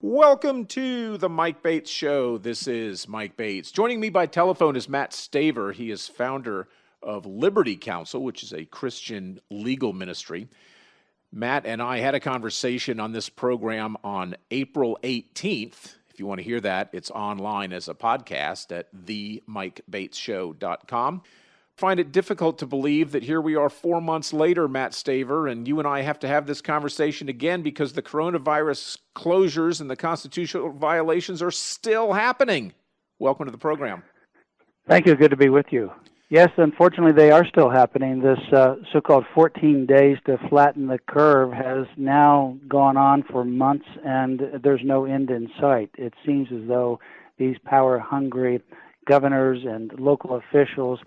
Welcome to the Mike Bates Show. This is Mike Bates. Joining me by telephone is Matt Staver. He is founder of Liberty Counsel, which is a Christian legal ministry. Matt and I had a conversation on this program on April 18th. If you want to hear that, it's online as a podcast at themikebatesshow.com. Find it difficult to believe that here we are 4 months later, Matt Staver, and you and I have to have this conversation again because the coronavirus closures and the constitutional violations are still happening. Welcome to the program. Thank you. Good to be with you. Yes, unfortunately, they are still happening. This so-called 14 days to flatten the curve has now gone on for months, and there's no end in sight. It seems as though these power-hungry governors and local officials,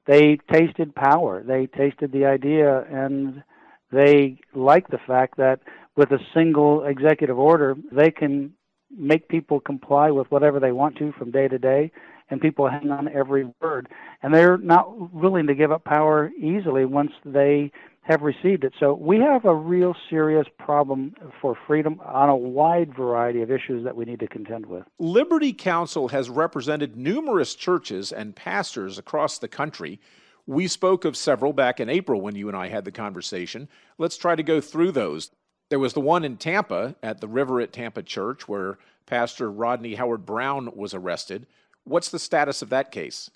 they tasted power. They tasted the idea, and they like the fact that with a single executive order, they can make people comply with whatever they want to from day to day, and people hang on every word. And they're not willing to give up power easily once they have received it. So we have a real serious problem for freedom on a wide variety of issues that we need to contend with. Liberty Counsel has represented numerous churches and pastors across the country. We spoke of several back in April when you and I had the conversation. Let's try to go through those. There was the one in Tampa at the River at Tampa Church where Pastor Rodney Howard-Browne was arrested. What's the status of that case?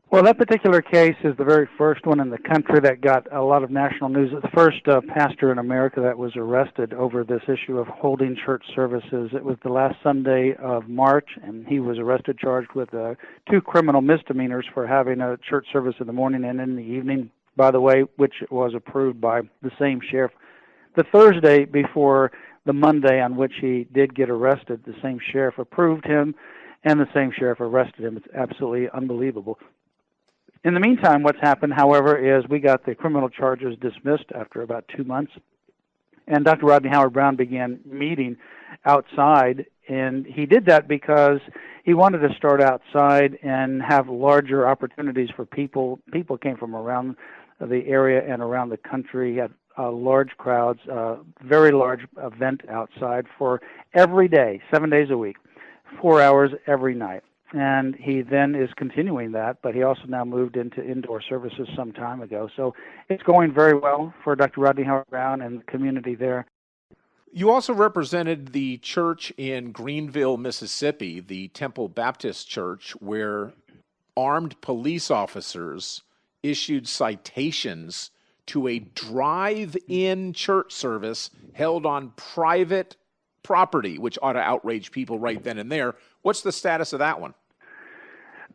Well, that particular case is the very first one in the country that got a lot of national news. It's the first pastor in America that was arrested over this issue of holding church services. It was the last Sunday of March, and he was arrested, charged with 2 criminal misdemeanors for having a church service in the morning and in the evening, by the way, which was approved by the same sheriff. The Thursday before the Monday on which he did get arrested, the same sheriff approved him, and the same sheriff arrested him. It's absolutely unbelievable. In the meantime, what's happened, however, is we got the criminal charges dismissed after about 2 months, and Dr. Rodney Howard-Browne began meeting outside, and he did that because he wanted to start outside and have larger opportunities for people. People came from around the area and around the country. He had large crowds, very large event outside for every day, 7 days a week, 4 hours every night. And he then is continuing that, but he also now moved into indoor services some time ago. So it's going very well for Dr. Rodney Howard-Browne and the community there. You also represented the church in Greenville, Mississippi, the Temple Baptist Church, where armed police officers issued citations to a drive-in church service held on private property, which ought to outrage people right then and there. What's the status of that one?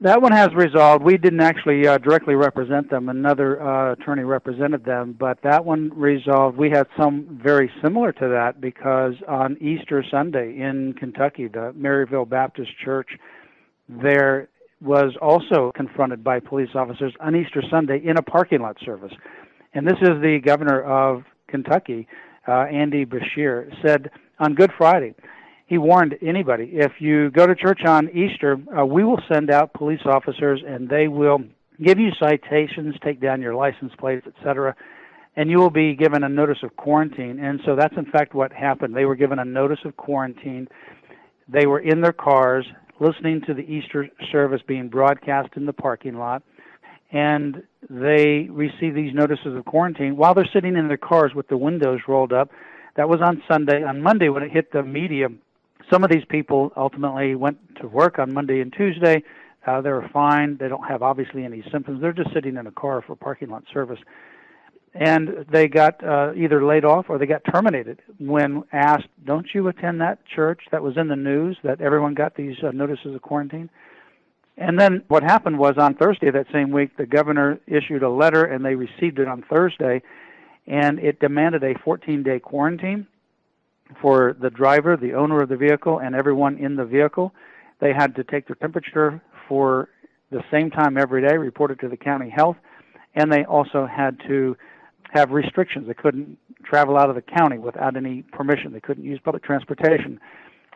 That one has resolved. We didn't actually directly represent them. Another attorney represented them, but that one resolved. We had some very similar to that because on Easter Sunday in Kentucky, the Maryville Baptist Church there was also confronted by police officers on Easter Sunday in a parking lot service. And this is the governor of Kentucky, Andy Beshear, said on Good Friday, he warned anybody, if you go to church on Easter, we will send out police officers and they will give you citations, take down your license plates, etc., and you will be given a notice of quarantine. And so that's in fact what happened. They were given a notice of quarantine. They were in their cars listening to the Easter service being broadcast in the parking lot, and they received these notices of quarantine while they're sitting in their cars with the windows rolled up. That was on Sunday. On Monday, when it hit the media, some of these people ultimately went to work on Monday and Tuesday. They were fine. They don't have obviously any symptoms. They're just sitting in a car for parking lot service. And they got either laid off or they got terminated when asked, don't you attend that church that was in the news that everyone got these notices of quarantine? And then what happened was on Thursday that same week, the governor issued a letter and they received it on Thursday, and it demanded a 14-day quarantine for the driver, the owner of the vehicle, and everyone in the vehicle. They had to take their temperature for the same time every day, report it to the county health, and they also had to have restrictions. They couldn't travel out of the county without any permission. They couldn't use public transportation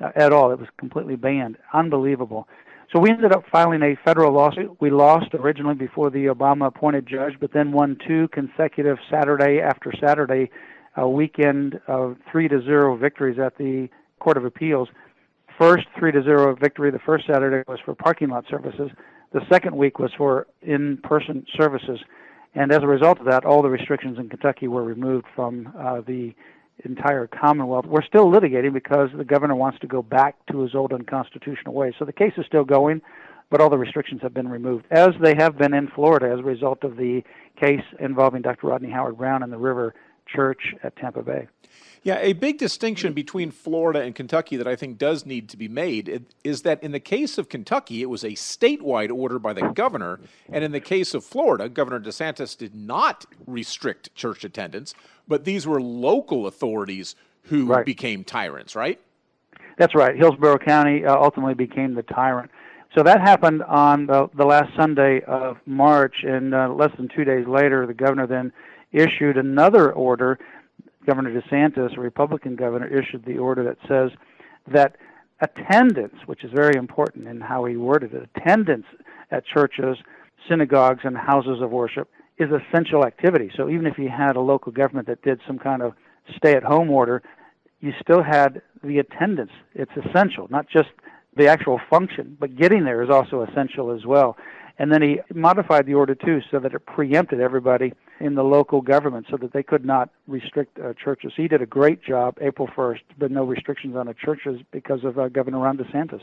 at all. It was completely banned. Unbelievable. So we ended up filing a federal lawsuit. We lost originally before the Obama-appointed judge, but then won 2 consecutive Saturday after Saturday, a weekend of 3-0 victories at the Court of Appeals. first 3-0 victory, the first Saturday, was for parking lot services. The second week was for in-person services. And as a result of that, all the restrictions in Kentucky were removed from the entire Commonwealth. We're still litigating because the governor wants to go back to his old unconstitutional ways. So the case is still going, but all the restrictions have been removed, as they have been in Florida as a result of the case involving Dr. Rodney Howard Brown and the River Church at Tampa Bay. Yeah, a big distinction between Florida and Kentucky that I think does need to be made is that in the case of Kentucky, it was a statewide order by the governor, and in the case of Florida, Governor DeSantis did not restrict church attendance, but these were local authorities who became tyrants, right? That's right. Hillsborough County ultimately became the tyrant. So that happened on the last Sunday of March, and less than 2 days later, the governor then issued another order. Governor DeSantis, a Republican governor, issued the order that says that attendance, which is very important in how he worded it, attendance at churches, synagogues, and houses of worship is essential activity. So even if you had a local government that did some kind of stay-at-home order, you still had the attendance. It's essential, not just the actual function, but getting there is also essential as well. And then he modified the order, too, so that it preempted everybody in the local government so that they could not restrict churches. He did a great job April 1st, but no restrictions on the churches because of Governor Ron DeSantis.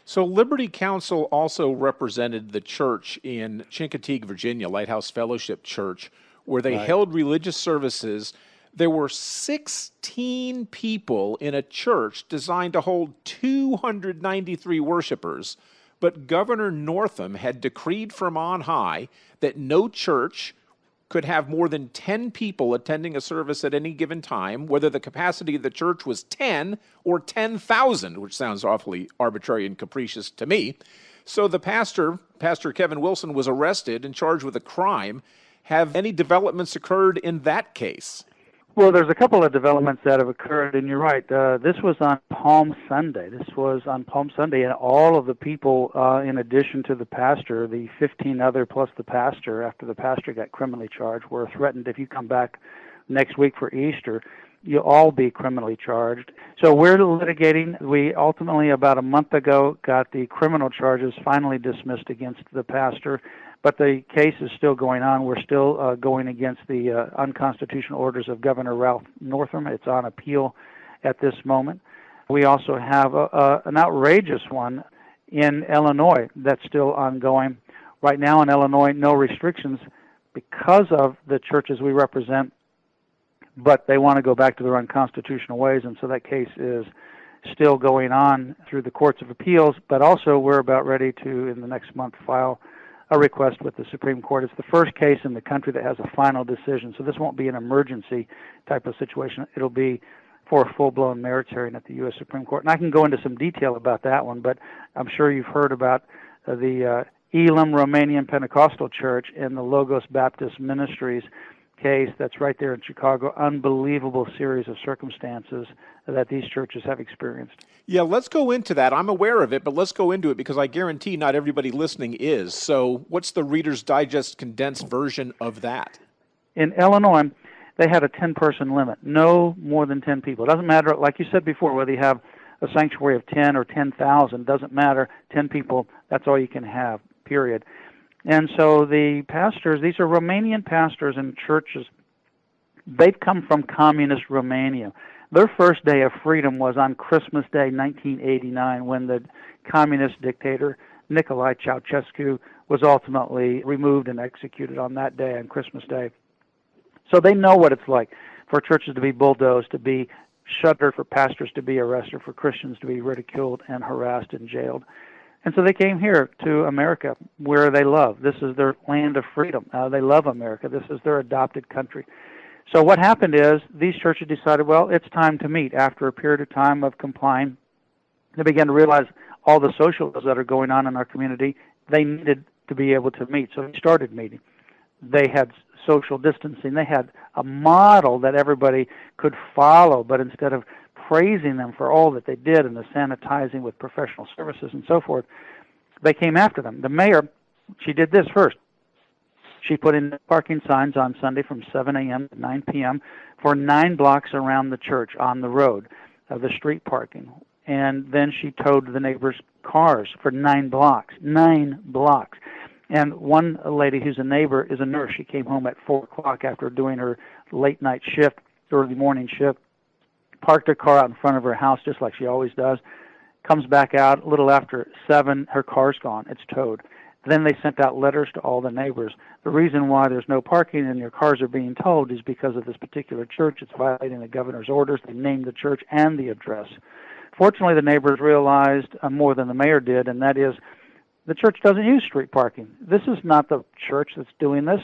So Liberty Counsel also represented the church in Chincoteague, Virginia, Lighthouse Fellowship Church, where they held religious services. There were 16 people in a church designed to hold 293 worshipers, but Governor Northam had decreed from on high that no church could have more than 10 people attending a service at any given time, whether the capacity of the church was 10 or 10,000, which sounds awfully arbitrary and capricious to me. So the Pastor Kevin Wilson, was arrested and charged with a crime. Have any developments occurred in that case? Well, there's a couple of developments that have occurred, and you're right. This was on Palm Sunday. And all of the people, in addition to the pastor, the 15 other plus the pastor, after the pastor got criminally charged, were threatened, if you come back next week for Easter, you'll all be criminally charged. So we're litigating. We ultimately, about a month ago, got the criminal charges finally dismissed against the pastor. But the case is still going on. We're still going against the unconstitutional orders of Governor Ralph Northam. It's on appeal at this moment. We also have an outrageous one in Illinois that's still ongoing. Right now in Illinois, no restrictions because of the churches we represent, but they want to go back to their unconstitutional ways, and so that case is still going on through the courts of appeals. But also we're about ready to, in the next month, file a request with the Supreme Court. It's the first case in the country that has a final decision, so this won't be an emergency type of situation. It'll be for a full-blown merits hearing at the U.S. Supreme Court. And I can go into some detail about that one, but I'm sure you've heard about the Elam Romanian Pentecostal Church and the Logos Baptist Ministries case that's right there in Chicago. Unbelievable series of circumstances that these churches have experienced. Yeah, let's go into that. I'm aware of it, but let's go into it because I guarantee not everybody listening is. So what's the Reader's Digest condensed version of that? In Illinois, they had a 10-person limit, no more than 10 people. It doesn't matter, like you said before, whether you have a sanctuary of 10 or 10,000, doesn't matter. 10 people, that's all you can have, period. And so the pastors, these are Romanian pastors and churches. They've come from communist Romania. Their first day of freedom was on Christmas Day, 1989, when the communist dictator Nicolae Ceausescu was ultimately removed and executed on that day, on Christmas Day. So they know what it's like for churches to be bulldozed, to be shuttered, for pastors to be arrested, for Christians to be ridiculed and harassed and jailed. And so they came here to America, where they love. This is their land of freedom. They love America. This is their adopted country. So what happened is these churches decided, well, it's time to meet. After a period of time of complying, they began to realize all the social ills that are going on in our community, they needed to be able to meet. So they started meeting. They had social distancing. They had a model that everybody could follow, but instead of praising them for all that they did and the sanitizing with professional services and so forth, they came after them. The mayor, she did this first. She put in parking signs on Sunday from 7 a.m. to 9 p.m. for 9 blocks around the church on the road, the street parking. and then she towed the neighbors' cars for 9 blocks. 9 blocks. And one lady who's a neighbor is a nurse. She came home at 4 o'clock after doing her late night shift, early morning shift, parked her car out in front of her house just like she always does, comes back out a little after 7, her car's gone, it's towed. Then they sent out letters to all the neighbors. The reason why there's no parking and your cars are being towed is because of this particular church. It's violating the governor's orders. They named the church and the address. Fortunately, the neighbors realized more than the mayor did, and that is the church doesn't use street parking. This is not the church that's doing this.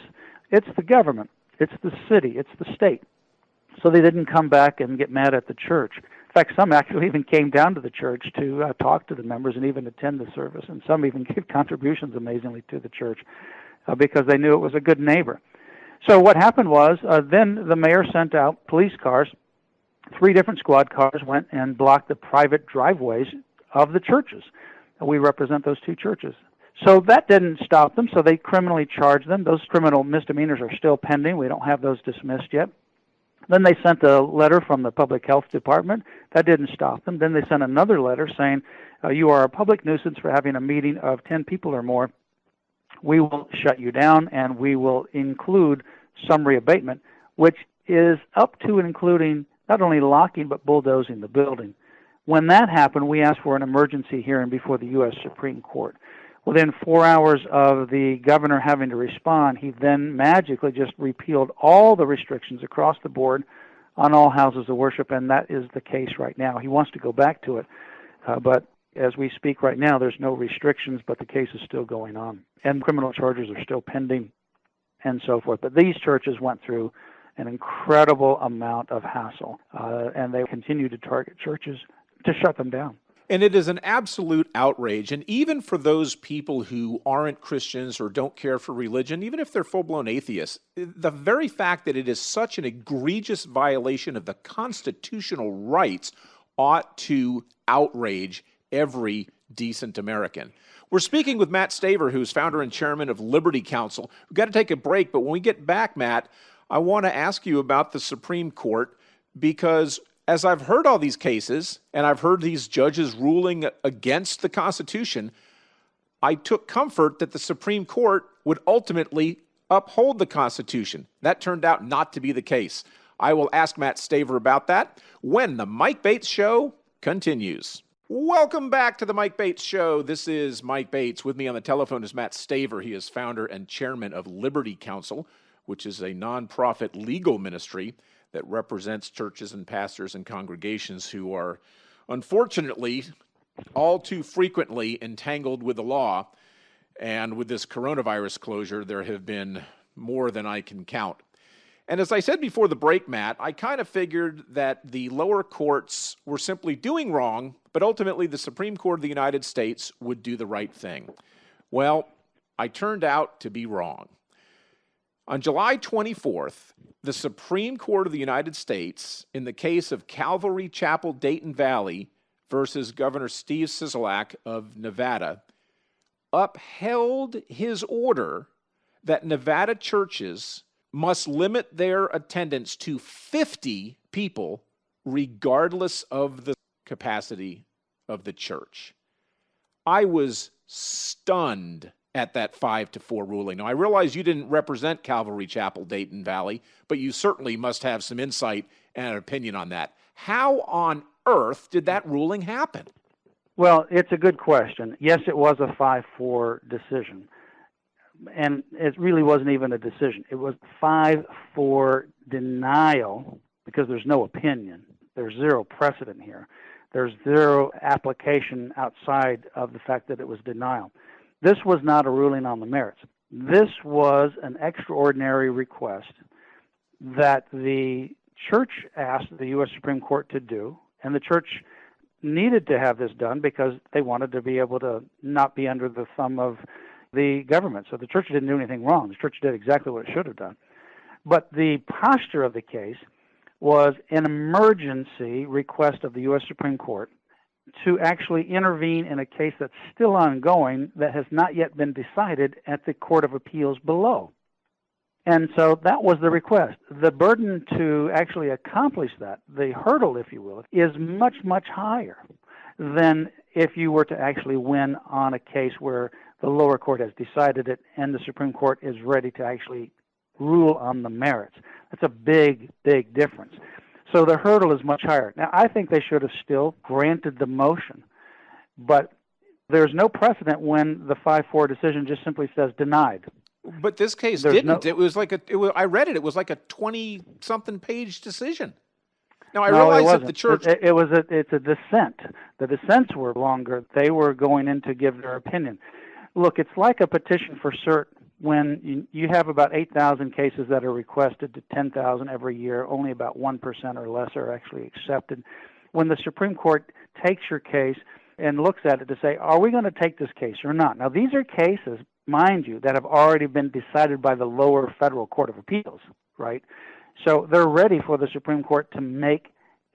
It's the government. It's the city. It's the state. So they didn't come back and get mad at the church. In fact, some actually even came down to the church to talk to the members and even attend the service, and some even gave contributions, amazingly, to the church because they knew it was a good neighbor. So what happened was then the mayor sent out police cars. 3 different squad cars went and blocked the private driveways of the churches. We represent those 2 churches. So that didn't stop them, so they criminally charged them. Those criminal misdemeanors are still pending. We don't have those dismissed yet. Then they sent a letter from the Public Health Department. That didn't stop them. Then they sent another letter saying, you are a public nuisance for having a meeting of 10 people or more. We will shut you down, and we will include summary abatement, which is up to and including not only locking but bulldozing the building. When that happened, we asked for an emergency hearing before the U.S. Supreme Court. Within 4 hours of the governor having to respond, he then magically just repealed all the restrictions across the board on all houses of worship, and that is the case right now. He wants to go back to it, but as we speak right now, there's no restrictions, but the case is still going on, and criminal charges are still pending and so forth. But these churches went through an incredible amount of hassle, and they continue to target churches to shut them down. And it is an absolute outrage. And even for those people who aren't Christians or don't care for religion, even if they're full-blown atheists, the very fact that it is such an egregious violation of the constitutional rights ought to outrage every decent American. We're speaking with Matt Staver, who's founder and chairman of Liberty Counsel. We've got to take a break, but when we get back, Matt, I want to ask you about the Supreme Court, because as I've heard all these cases, and I've heard these judges ruling against the Constitution, I took comfort that the Supreme Court would ultimately uphold the Constitution. That turned out not to be the case. I will ask Matt Staver about that when the Mike Bates Show continues. Welcome back to the Mike Bates Show. This is Mike Bates. With me on the telephone is Matt Staver. He is founder and chairman of Liberty Counsel, which is a nonprofit legal ministry that represents churches and pastors and congregations who are, unfortunately, all too frequently entangled with the law. And with this coronavirus closure, there have been more than I can count. And as I said before the break, Matt, I kind of figured that the lower courts were simply doing wrong, but ultimately the Supreme Court of the United States would do the right thing. Well, I turned out to be wrong. On July 24th, the Supreme Court of the United States, in the case of Calvary Chapel, Dayton Valley versus Governor Steve Sisolak of Nevada, upheld his order that Nevada churches must limit their attendance to 50 people regardless of the capacity of the church. I was stunned at that 5-4 ruling. Now, I realize you didn't represent Calvary Chapel, Dayton Valley, but you certainly must have some insight and an opinion on that. How on earth did that ruling happen? Well, it's a good question. Yes, it was a 5-4 decision. And it really wasn't even a decision. It was 5-4 denial because there's no opinion. There's zero precedent here. There's zero application outside of the fact that it was denial. This was not a ruling on the merits. This was an extraordinary request that the church asked the U.S. Supreme Court to do, and the church needed to have this done because they wanted to be able to not be under the thumb of the government. So the church didn't do anything wrong. The church did exactly what it should have done. But the posture of the case was an emergency request of the U.S. Supreme Court to actually intervene in a case that's still ongoing that has not yet been decided at the Court of Appeals below. And so that was the request. The burden to actually accomplish that, the hurdle, if you will, is much, much higher. than if you were to actually win on a case where the lower court has decided it and the Supreme Court is ready to actually rule on the merits. That's a big, big difference. So the hurdle is much higher. Now, I think they should have still granted the motion, but there's no precedent when the 5-4 decision just simply says denied. But this case didn't. It was like I read it. It was like a 20-something page decision. Now, I realize that the church... It's a dissent. The dissents were longer. They were going in to give their opinion. Look, it's like a petition for cert when you have about 8,000 cases that are requested to 10,000 every year. Only about 1% or less are actually accepted. When the Supreme Court takes your case and looks at it to say, are we going to take this case or not? Now, these are cases, mind you, that have already been decided by the lower federal court of appeals, right? So they're ready for the Supreme Court to make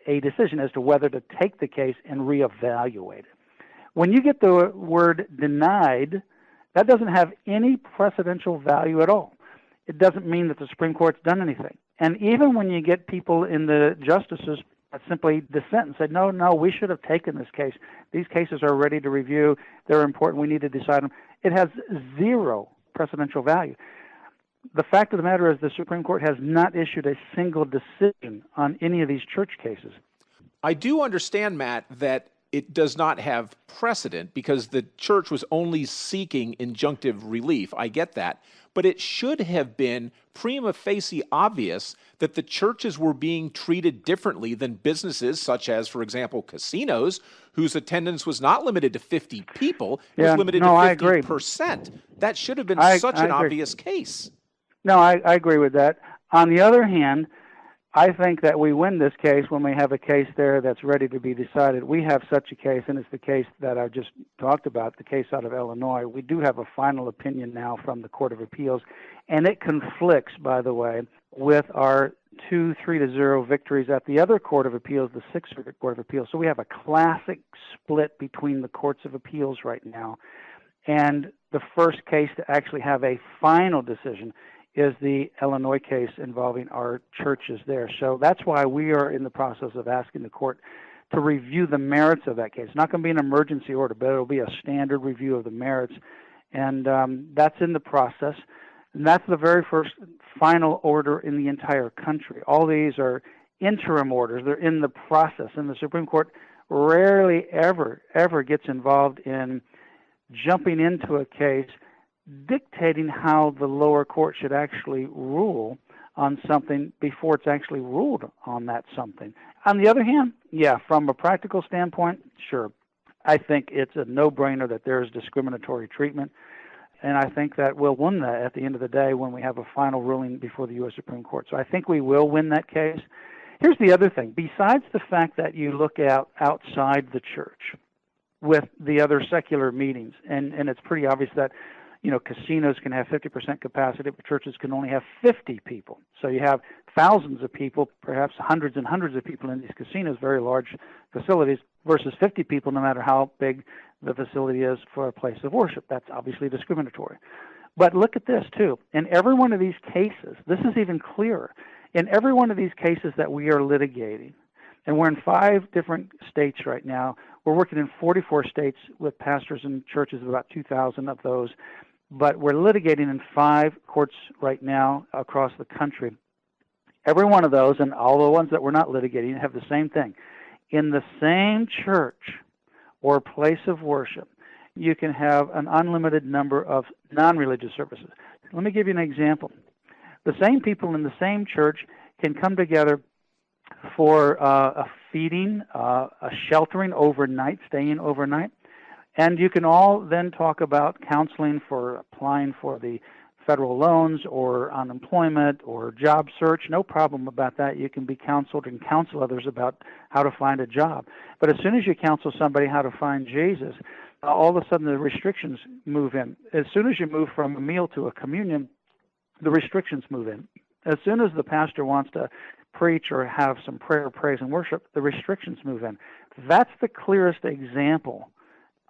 a decision as to whether to take the case and reevaluate it. When you get the word denied, that doesn't have any precedential value at all. It doesn't mean that the Supreme Court's done anything. And even when you get people in the justices that simply dissent and say, no, we should have taken this case. These cases are ready to review. They're important. We need to decide them. It has zero precedential value. The fact of the matter is the Supreme Court has not issued a single decision on any of these church cases. I do understand, Matt, that it does not have precedent because the church was only seeking injunctive relief. I get that. But it should have been prima facie obvious that the churches were being treated differently than businesses such as, for example, casinos, whose attendance was not limited to 50 people. It was limited to 50%. That should have been such an obvious case. No, I agree with that. On the other hand, I think that we win this case when we have a case there that's ready to be decided. We have such a case, and it's the case that I just talked about, the case out of Illinois. We do have a final opinion now from the Court of Appeals, and it conflicts, by the way, with our 2-3-0 victories at the other Court of Appeals, the Sixth Circuit Court of Appeals. So we have a classic split between the Courts of Appeals right now. And the first case to actually have a final decision is the Illinois case involving our churches there. So that's why we are in the process of asking the court to review the merits of that case. It's not going to be an emergency order, but it'll be a standard review of the merits. And that's in the process. And that's the very first final order in the entire country. All these are interim orders. They're in the process. And the Supreme Court rarely ever gets involved in jumping into a case dictating how the lower court should actually rule on something before it's actually ruled on that something. On the other hand, yeah, from a practical standpoint, sure. I think it's a no-brainer that there is discriminatory treatment, and I think that we'll win that at the end of the day when we have a final ruling before the U.S. Supreme Court. So I think we will win that case. Here's the other thing. Besides the fact that you look outside the church with the other secular meetings, and it's pretty obvious that casinos can have 50% capacity, but churches can only have 50 people. So you have thousands of people, perhaps hundreds and hundreds of people in these casinos, very large facilities, versus 50 people, no matter how big the facility is for a place of worship. That's obviously discriminatory. But look at this, too. In every one of these cases, this is even clearer. In every one of these cases that we are litigating, and we're in 5 different states right now, we're working in 44 states with pastors and churches, about 2,000 of those, but we're litigating in 5 courts right now across the country. Every one of those, and all the ones that we're not litigating, have the same thing. In the same church or place of worship, you can have an unlimited number of non-religious services. Let me give you an example. The same people in the same church can come together for a feeding, a sheltering overnight, staying overnight. And you can all then talk about counseling for applying for the federal loans or unemployment or job search. No problem about that. You can be counseled and counsel others about how to find a job. But as soon as you counsel somebody how to find Jesus, all of a sudden the restrictions move in. As soon as you move from a meal to a communion, the restrictions move in. As soon as the pastor wants to preach or have some prayer, praise, and worship, the restrictions move in. That's the clearest example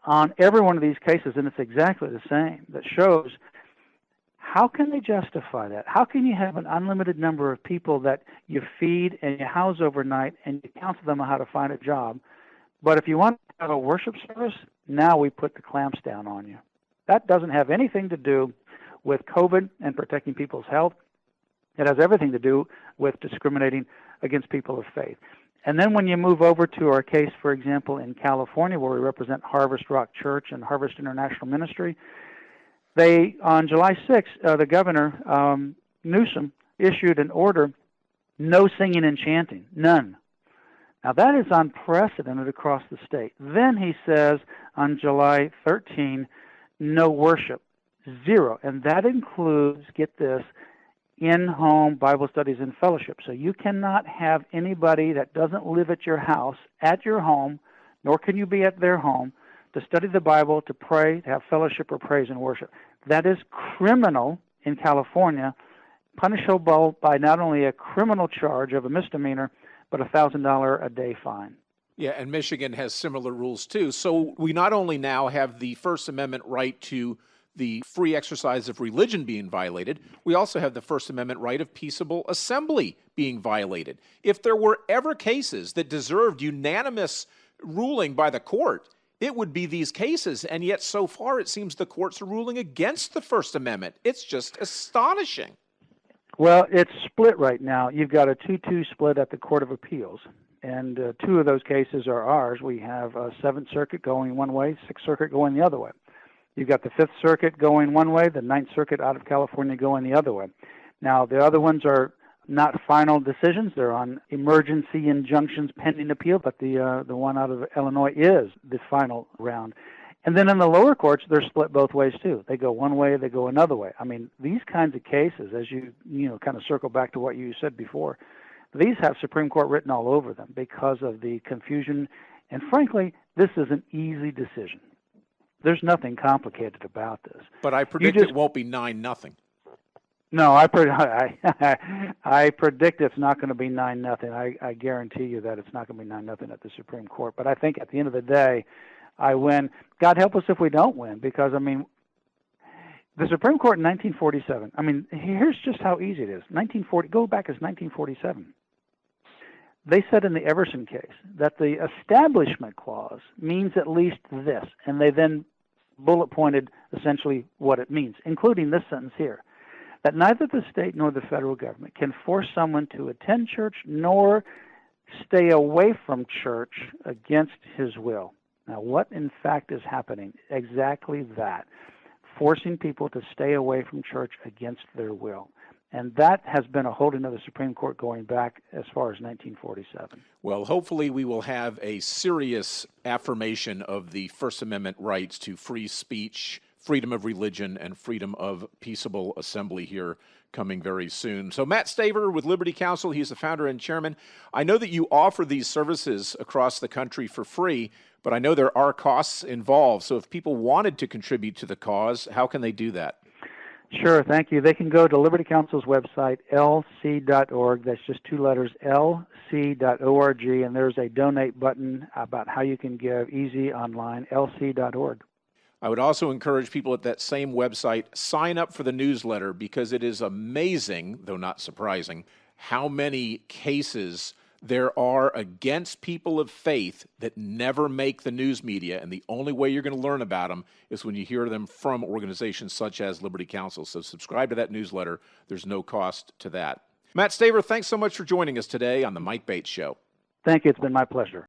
on every one of these cases, and it's exactly the same, that shows how can they justify that? How can you have an unlimited number of people that you feed and you house overnight and you counsel them on how to find a job, but if you want to have a worship service, now we put the clamps down on you. That doesn't have anything to do with COVID and protecting people's health. It has everything to do with discriminating against people of faith. And then when you move over to our case, for example, in California, where we represent Harvest Rock Church and Harvest International Ministry, they, on July 6th, the governor, Newsom, issued an order, no singing and chanting, none. Now, that is unprecedented across the state. Then he says on July 13, no worship, zero. And that includes, get this, in-home Bible studies and fellowship. So you cannot have anybody that doesn't live at your house, at your home, nor can you be at their home, to study the Bible, to pray, to have fellowship or praise and worship. That is criminal in California, punishable by not only a criminal charge of a misdemeanor, but a $1,000 a day fine. Yeah, and Michigan has similar rules too. So we not only now have the First Amendment right to the free exercise of religion being violated, we also have the First Amendment right of peaceable assembly being violated. If there were ever cases that deserved unanimous ruling by the court, it would be these cases. And yet so far it seems the courts are ruling against the First Amendment. It's just astonishing. Well, it's split right now. You've got a 2-2 split at the Court of Appeals. And two of those cases are ours. We have Seventh Circuit going one way, Sixth Circuit going the other way. You've got the Fifth Circuit going one way, the Ninth Circuit out of California going the other way. Now, the other ones are not final decisions. They're on emergency injunctions pending appeal, but the one out of Illinois is the final round. And then in the lower courts, they're split both ways too. They go one way, they go another way. I mean, these kinds of cases, as you kind of circle back to what you said before, these have Supreme Court written all over them because of the confusion. And frankly, this is an easy decision. There's nothing complicated about this. But I predict it won't be 9-0. No, I predict it's not going to be 9-0. I guarantee you that it's not going to be 9-0 at the Supreme Court. But I think at the end of the day, I win. God help us if we don't win, because, I mean, the Supreme Court in 1947, I mean, here's just how easy it is. Go back as 1947. They said in the Everson case that the Establishment Clause means at least this, and they then bullet pointed essentially what it means, including this sentence here, that neither the state nor the federal government can force someone to attend church nor stay away from church against his will. Now, what in fact is happening? Exactly that, forcing people to stay away from church against their will. And that has been a holding of the Supreme Court going back as far as 1947. Well, hopefully we will have a serious affirmation of the First Amendment rights to free speech, freedom of religion, and freedom of peaceable assembly here coming very soon. So Matt Staver with Liberty Counsel, he's the founder and chairman. I know that you offer these services across the country for free, but I know there are costs involved. So if people wanted to contribute to the cause, how can they do that? Sure, thank you. They can go to Liberty Counsel's website, lc.org. That's just two letters, lc.org, and there's a donate button about how you can give, easy online, lc.org. I would also encourage people at that same website, sign up for the newsletter, because it is amazing, though not surprising, how many cases there are against people of faith that never make the news media, and the only way you're going to learn about them is when you hear them from organizations such as Liberty Counsel. So subscribe to that newsletter. There's no cost to that. Matt Staver, thanks so much for joining us today on The Mike Bates Show. Thank you. It's been my pleasure.